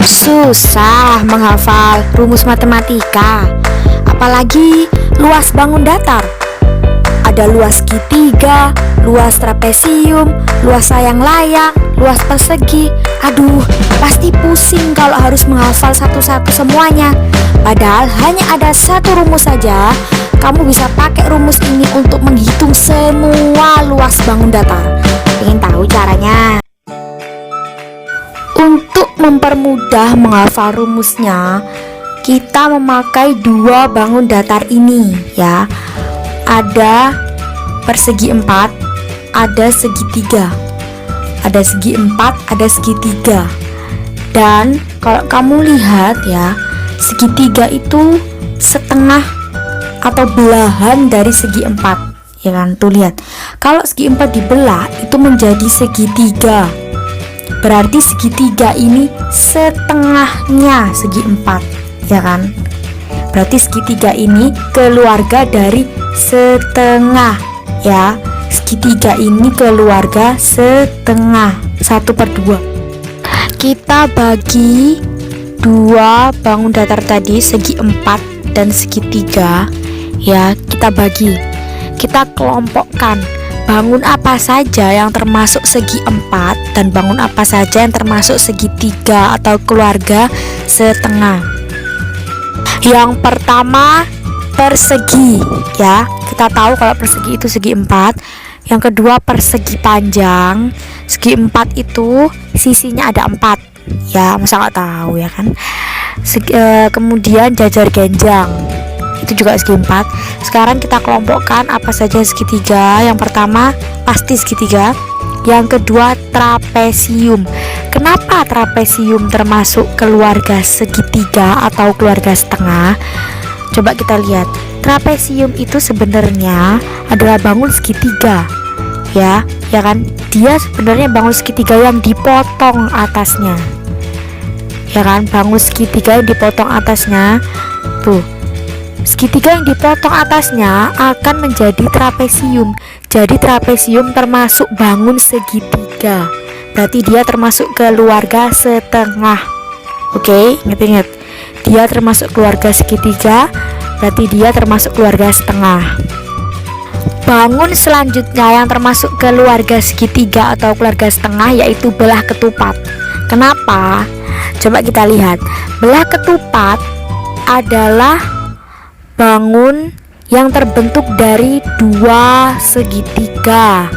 Susah menghafal rumus matematika, apalagi luas bangun datar. Ada luas segitiga, luas trapesium, luas layang-layang, luas persegi. Aduh, pasti pusing kalau harus menghafal satu-satu semuanya. Padahal hanya ada satu rumus saja. Kamu bisa pakai rumus ini untuk menghitung semua luas bangun datar. Ingin tahu caranya? Untuk mempermudah menghafal rumusnya, kita memakai dua bangun datar ini ya. Ada persegi 4, ada segitiga. Ada segi 4, ada segitiga. Dan kalau kamu lihat ya, segitiga itu setengah atau belahan dari segi 4. Ya kan, tuh lihat. Kalau segi 4 dibelah itu menjadi segitiga. Berarti segitiga ini setengahnya segi 4, ya kan? Berarti segitiga ini keluarga dari setengah, ya. Segitiga ini keluarga setengah, 1/2. Kita bagi dua bangun datar tadi, segi 4 dan segitiga, ya. Kita bagi, kita kelompokkan. Bangun apa saja yang termasuk segi 4 dan bangun apa saja yang termasuk segitiga atau keluarga setengah. Yang pertama persegi, ya. Kita tahu kalau persegi itu segi 4. Yang kedua persegi panjang. Segi 4 itu sisinya ada 4. Ya, masa nggak tahu ya kan. Kemudian jajar genjang, itu juga segi 4. Sekarang kita kelompokkan apa saja segitiga. Yang pertama pasti segitiga. Yang kedua trapesium. Kenapa trapesium termasuk keluarga segitiga atau keluarga setengah? Coba kita lihat. Trapesium itu sebenarnya adalah bangun segitiga. Ya kan? Dia sebenarnya bangun segitiga yang dipotong atasnya. Ya kan? Bangun segitiga yang dipotong atasnya. Tuh. Segitiga yang dipotong atasnya akan menjadi trapesium. Jadi trapesium termasuk bangun segitiga. Berarti dia termasuk keluarga setengah. Oke, ingat-ingat. Dia termasuk keluarga segitiga, berarti dia termasuk keluarga setengah. Bangun selanjutnya yang termasuk keluarga segitiga atau keluarga setengah yaitu belah ketupat. Kenapa? Coba kita lihat. Belah ketupat adalah bangun yang terbentuk dari dua segitiga,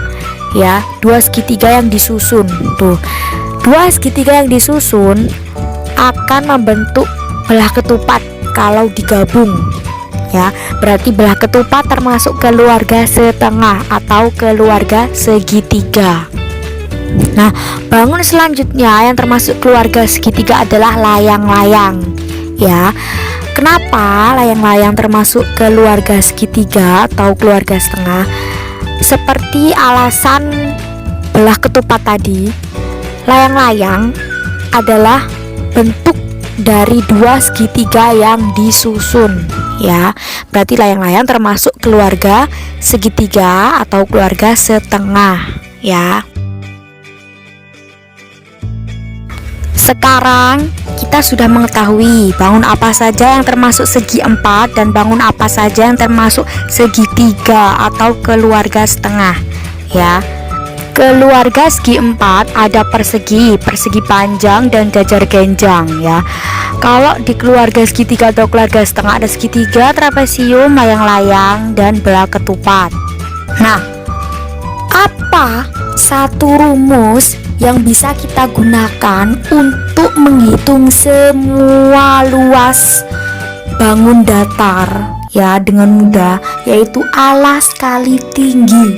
ya, dua segitiga yang disusun. Tuh, dua segitiga yang disusun akan membentuk belah ketupat kalau digabung, ya. Berarti belah ketupat termasuk keluarga setengah atau keluarga segitiga. Nah, bangun selanjutnya yang termasuk keluarga segitiga adalah layang-layang, ya. Kenapa layang-layang termasuk keluarga segitiga atau keluarga setengah? Seperti alasan belah ketupat tadi, layang-layang adalah bentuk dari dua segitiga yang disusun, ya. Berarti layang-layang termasuk keluarga segitiga atau keluarga setengah, ya. Sekarang kita sudah mengetahui bangun apa saja yang termasuk segi 4 dan bangun apa saja yang termasuk segitiga atau keluarga setengah, ya. Keluarga segi 4 ada persegi, persegi panjang dan jajar genjang, ya. Kalau di keluarga segitiga atau keluarga setengah ada segitiga, trapesium, layang-layang dan belah ketupat. Nah, apa satu rumus yang bisa kita gunakan untuk menghitung semua luas bangun datar, ya, dengan mudah, yaitu alas kali tinggi.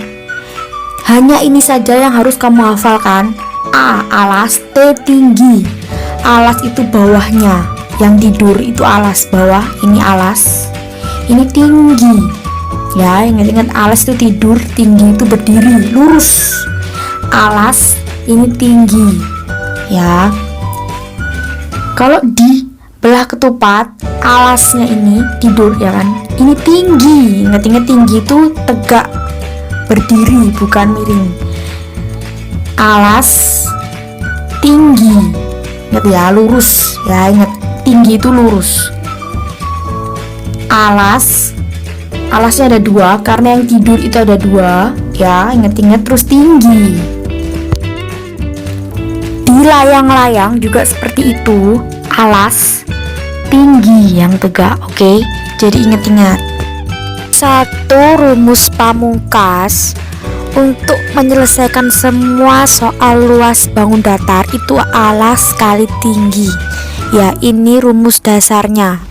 Hanya ini saja yang harus kamu hafalkan. A alas, T tinggi. Alas itu bawahnya, yang tidur itu alas bawah, ini alas, ini tinggi, ya. Ingat-ingat, alas itu tidur, tinggi itu berdiri lurus. Alas ini tinggi, ya. Kalau di belah ketupat, alasnya ini tidur, ya kan, ini tinggi. Ingat-ingat, tinggi itu tegak, berdiri, bukan miring. Alas tinggi, Ingat ya, lurus ya, ingat tinggi itu lurus. Alasnya ada dua karena yang tidur itu ada dua ya, ingat-ingat. Terus tinggi. Di layang-layang juga seperti itu, alas, tinggi yang tegak. Oke, jadi ingat-ingat. Satu rumus pamungkas untuk menyelesaikan semua soal luas bangun datar itu alas kali tinggi. Ya, ini rumus dasarnya.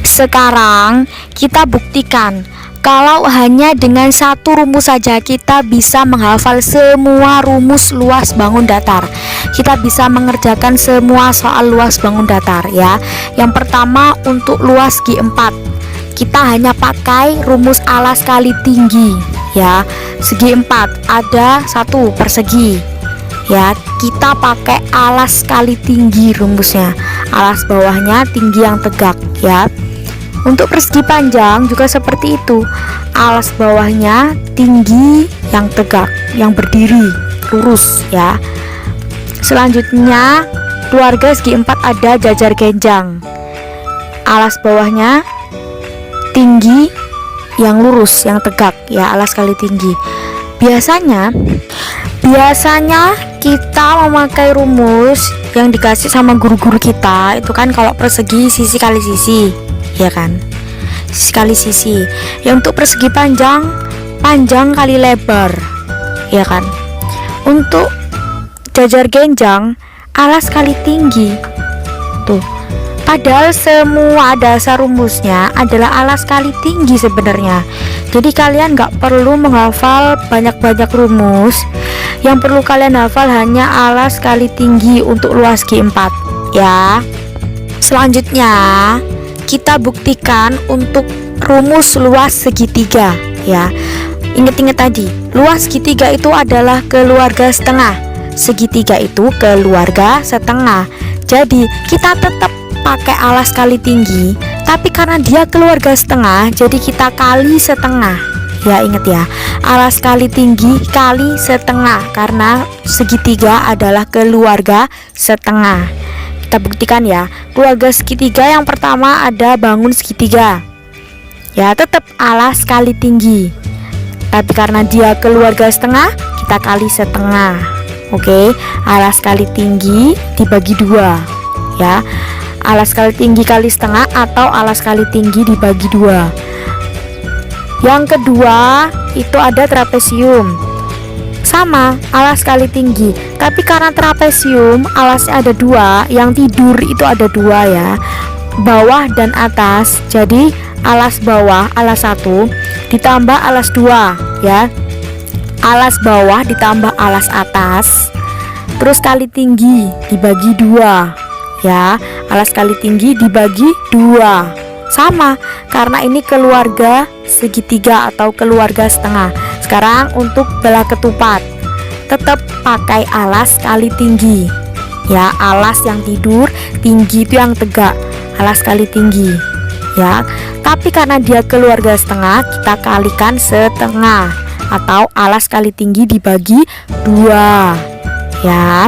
Sekarang kita buktikan kalau hanya dengan satu rumus saja kita bisa menghafal semua rumus luas bangun datar. Kita bisa mengerjakan semua soal luas bangun datar ya. Yang pertama untuk luas G4, kita hanya pakai rumus alas kali tinggi ya. Segi 4 ada 1 persegi ya, kita pakai alas kali tinggi rumusnya. Alas bawahnya tinggi yang tegak ya. Untuk persegi panjang juga seperti itu, alas bawahnya tinggi yang tegak, yang berdiri lurus ya. Selanjutnya keluarga segi 4 ada jajar genjang, alas bawahnya tinggi yang lurus, yang tegak ya, alas kali tinggi. Biasanya kita memakai rumus yang dikasih sama guru-guru kita itu kan, kalau persegi sisi kali sisi ya kan, sisi kali sisi. Ya untuk persegi panjang kali lebar ya kan. Untuk jajar genjang alas kali tinggi tuh. Padahal semua dasar rumusnya adalah alas kali tinggi sebenarnya. Jadi kalian nggak perlu menghafal banyak-banyak rumus. Yang perlu kalian hafal hanya alas kali tinggi untuk luas G4 ya. Selanjutnya kita buktikan untuk rumus luas segitiga ya. Ingat-ingat tadi, luas segitiga itu adalah keluarga setengah, segitiga itu keluarga setengah. Jadi kita tetap pakai alas kali tinggi, tapi karena dia keluarga setengah jadi kita kali setengah ya. Ingat ya, alas kali tinggi kali setengah karena segitiga adalah keluarga setengah. Kita buktikan ya, keluarga segitiga yang pertama ada bangun segitiga ya, tetap alas kali tinggi, tapi karena dia keluarga setengah kita kali setengah. Oke, alas kali tinggi dibagi dua ya, alas kali tinggi kali setengah atau alas kali tinggi dibagi dua. Yang kedua itu ada trapesium, sama alas kali tinggi, tapi karena trapesium alasnya ada dua, yang tidur itu ada dua ya, bawah dan atas. Jadi alas bawah alas 1 ditambah alas 2 ya, alas bawah ditambah alas atas, terus kali tinggi dibagi 2 ya, alas kali tinggi dibagi 2. Sama karena ini keluarga segitiga atau keluarga setengah. Sekarang untuk belah ketupat tetap pakai alas kali tinggi ya, alas yang tidur, tinggi itu yang tegak, alas kali tinggi ya. Tapi karena dia keluarga setengah kita kalikan setengah atau alas kali tinggi dibagi 2 ya.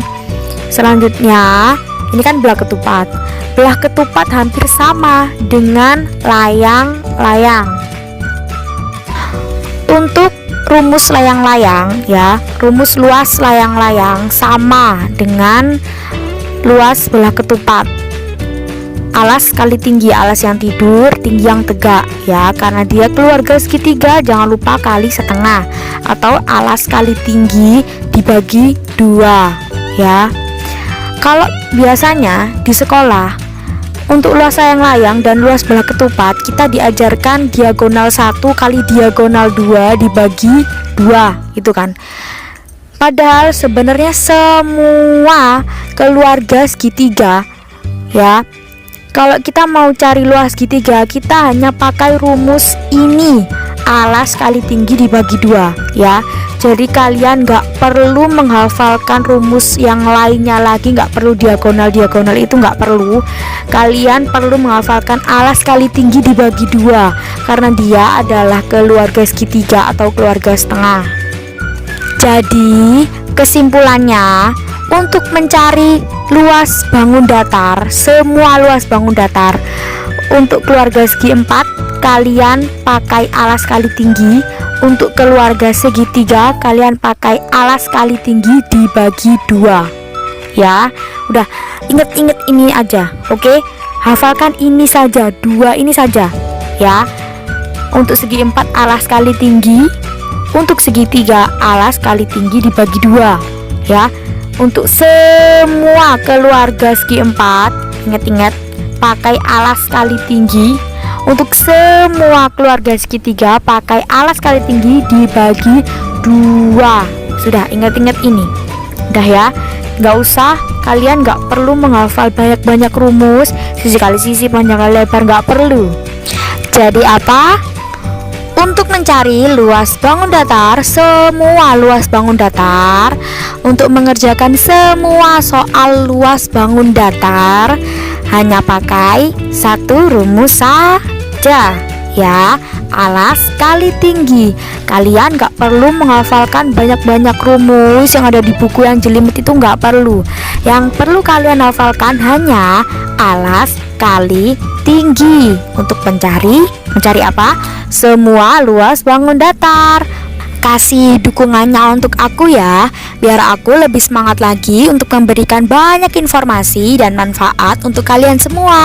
Selanjutnya ini kan belah ketupat. Belah ketupat hampir sama dengan layang-layang. Untuk rumus layang-layang ya, rumus luas layang-layang sama dengan luas belah ketupat. Alas kali tinggi, alas yang tidur, tinggi yang tegak ya, karena dia keluarga segitiga jangan lupa kali setengah atau alas kali tinggi dibagi 2 ya. Kalau biasanya di sekolah untuk luas layang-layang dan luas belah ketupat kita diajarkan diagonal 1 kali diagonal 2 dibagi 2 gitu kan. Padahal sebenarnya semua keluarga segitiga ya, kalau kita mau cari luas segitiga kita hanya pakai rumus ini, alas kali tinggi dibagi 2 ya. Jadi kalian nggak perlu menghafalkan rumus yang lainnya lagi, nggak perlu diagonal itu nggak perlu. Kalian perlu menghafalkan alas kali tinggi dibagi 2 karena dia adalah keluarga segitiga atau keluarga setengah. Jadi kesimpulannya Untuk mencari luas bangun datar, semua luas bangun datar, untuk keluarga segi 4 kalian pakai alas kali tinggi. Untuk keluarga segitiga kalian pakai alas kali tinggi dibagi 2 ya. Udah, inget-inget ini aja, oke? Hafalkan ini saja, 2 ini saja ya. Untuk segi 4 alas kali tinggi, untuk segitiga alas kali tinggi dibagi 2 ya. Untuk semua keluarga segi 4 ingat-ingat pakai alas kali tinggi. Untuk semua keluarga segitiga pakai alas kali tinggi dibagi 2. Sudah, ingat-ingat ini. Udah ya, nggak usah, kalian nggak perlu menghafal banyak-banyak rumus, sisi kali sisi, panjang kali lebar, nggak perlu. Jadi apa? Untuk mencari luas bangun datar, semua luas bangun datar, untuk mengerjakan semua soal luas bangun datar, hanya pakai satu rumus saja ya, alas kali tinggi. Kalian gak perlu menghafalkan banyak-banyak rumus yang ada di buku yang jelimet, itu gak perlu. Yang perlu kalian hafalkan hanya alas kali tinggi untuk mencari apa? Semua luas bangun datar. Kasih dukungannya untuk aku ya, biar aku lebih semangat lagi untuk memberikan banyak informasi dan manfaat untuk kalian semua.